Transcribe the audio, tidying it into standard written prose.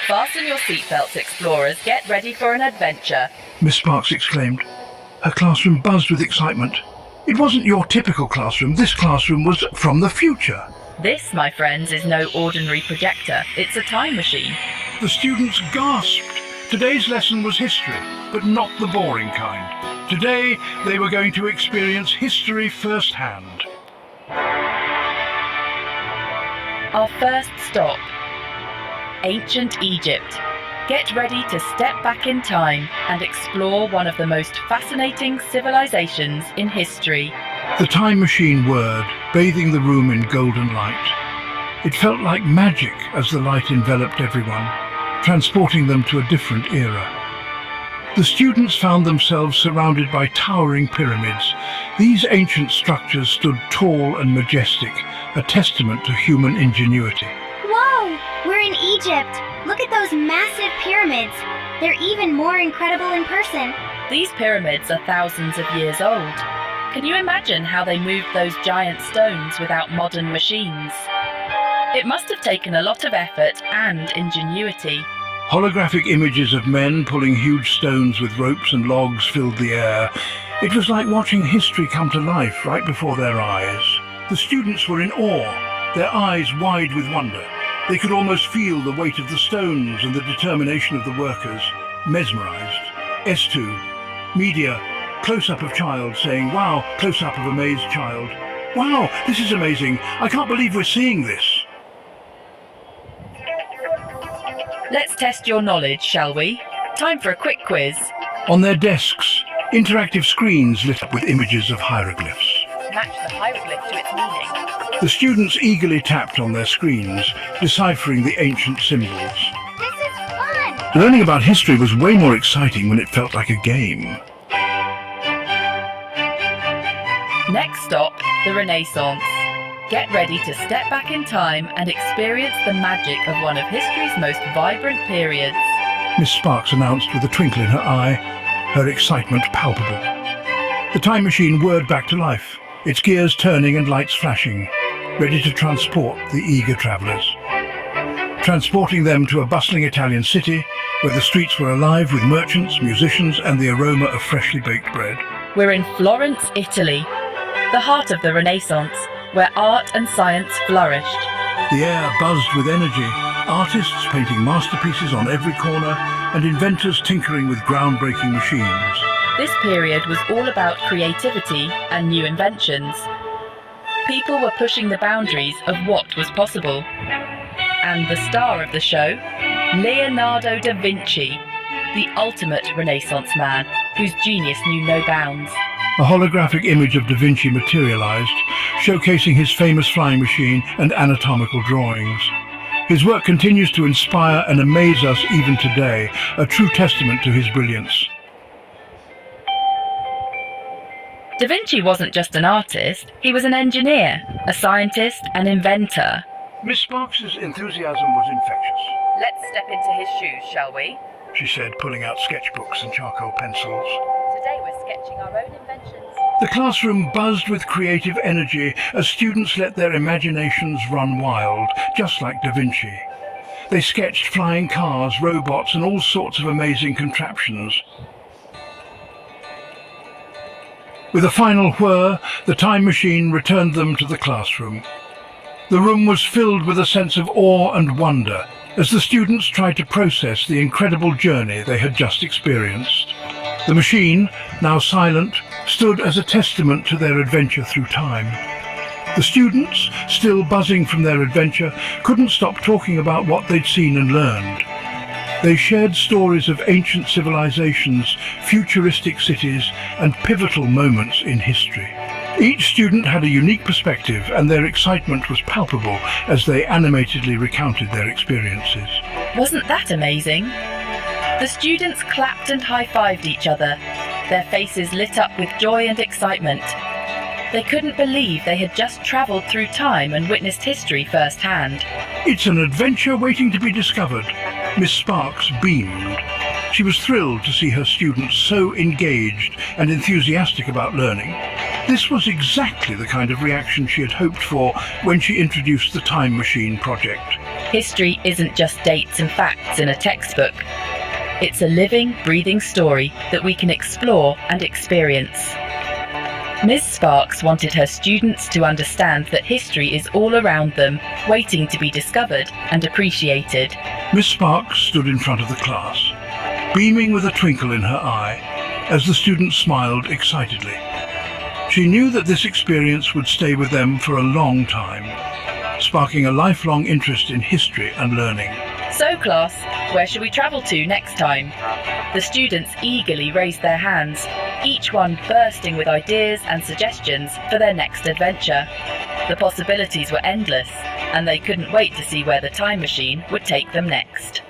Fasten your seatbelts, explorers. Get ready for an adventure. Miss Sparks exclaimed. Her classroom buzzed with excitement. It wasn't your typical classroom. This classroom was from the future. This, my friends, is no ordinary projector. It's a time machine. The students gasped. Today's lesson was history, but not the boring kind. Today, they were going to experience history firsthand. Our first stop, ancient Egypt. Get ready to step back in time and explore one of the most fascinating civilizations in history. The time machine whirred, bathing the room in golden light. It felt like magic as the light enveloped everyone, transporting them to a different era. The students found themselves surrounded by towering pyramids. These ancient structures stood tall and majestic, a testament to human ingenuity. Whoa! We're in Egypt! Look at those massive pyramids! They're even more incredible in person. These pyramids are thousands of years old. Can you imagine how they moved those giant stones without modern machines? It must have taken a lot of effort and ingenuity. Holographic images of men pulling huge stones with ropes and logs filled the air. It was like watching history come to life right before their eyes. The students were in awe, their eyes wide with wonder. They could almost feel the weight of the stones and the determination of the workers. Mesmerized. S2. Media. Close-up of child saying, "Wow," close-up of amazed child. "Wow, this is amazing. I can't believe we're seeing this." Let's test your knowledge, shall we? Time for a quick quiz. On their desks, interactive screens lit up with images of hieroglyphs. Match the hieroglyph to its meaning. The students eagerly tapped on their screens, deciphering the ancient symbols. This is fun! Learning about history was way more exciting when it felt like a game. Next stop, the Renaissance. Get ready to step back in time and experience the magic of one of history's most vibrant periods. Miss Sparks announced with a twinkle in her eye, her excitement palpable. The time machine whirred back to life, its gears turning and lights flashing, ready to transport the eager travellers. Transporting them to a bustling Italian city where the streets were alive with merchants, musicians and the aroma of freshly baked bread. We're in Florence, Italy, the heart of the Renaissance, where art and science flourished. The air buzzed with energy, artists painting masterpieces on every corner and inventors tinkering with groundbreaking machines. This period was all about creativity and new inventions. People were pushing the boundaries of what was possible. And the star of the show, Leonardo da Vinci, the ultimate Renaissance man whose genius knew no bounds. A holographic image of Da Vinci materialized, showcasing his famous flying machine and anatomical drawings. His work continues to inspire and amaze us even today, a true testament to his brilliance. Da Vinci wasn't just an artist, he was an engineer, a scientist, an inventor. Miss Sparks's enthusiasm was infectious. Let's step into his shoes, shall we? She said, pulling out sketchbooks and charcoal pencils. Today we're sketching our own inventions. The classroom buzzed with creative energy as students let their imaginations run wild, just like Da Vinci. They sketched flying cars, robots, and all sorts of amazing contraptions. With a final whir, the time machine returned them to the classroom. The room was filled with a sense of awe and wonder as the students tried to process the incredible journey they had just experienced. The machine, now silent, stood as a testament to their adventure through time. The students, still buzzing from their adventure, couldn't stop talking about what they'd seen and learned. They shared stories of ancient civilizations, futuristic cities, and pivotal moments in history. Each student had a unique perspective, and their excitement was palpable as they animatedly recounted their experiences. Wasn't that amazing? The students clapped and high-fived each other, their faces lit up with joy and excitement. They couldn't believe they had just travelled through time and witnessed history firsthand. It's an adventure waiting to be discovered. Miss Sparks beamed. She was thrilled to see her students so engaged and enthusiastic about learning. This was exactly the kind of reaction she had hoped for when she introduced the Time Machine project. History isn't just dates and facts in a textbook. It's a living, breathing story that we can explore and experience. Ms. Sparks wanted her students to understand that history is all around them, waiting to be discovered and appreciated. Miss Sparks stood in front of the class, beaming with a twinkle in her eye, as the students smiled excitedly. She knew that this experience would stay with them for a long time, sparking a lifelong interest in history and learning. So class, where shall we travel to next time? The students eagerly raised their hands, each one bursting with ideas and suggestions for their next adventure. The possibilities were endless, and they couldn't wait to see where the time machine would take them next.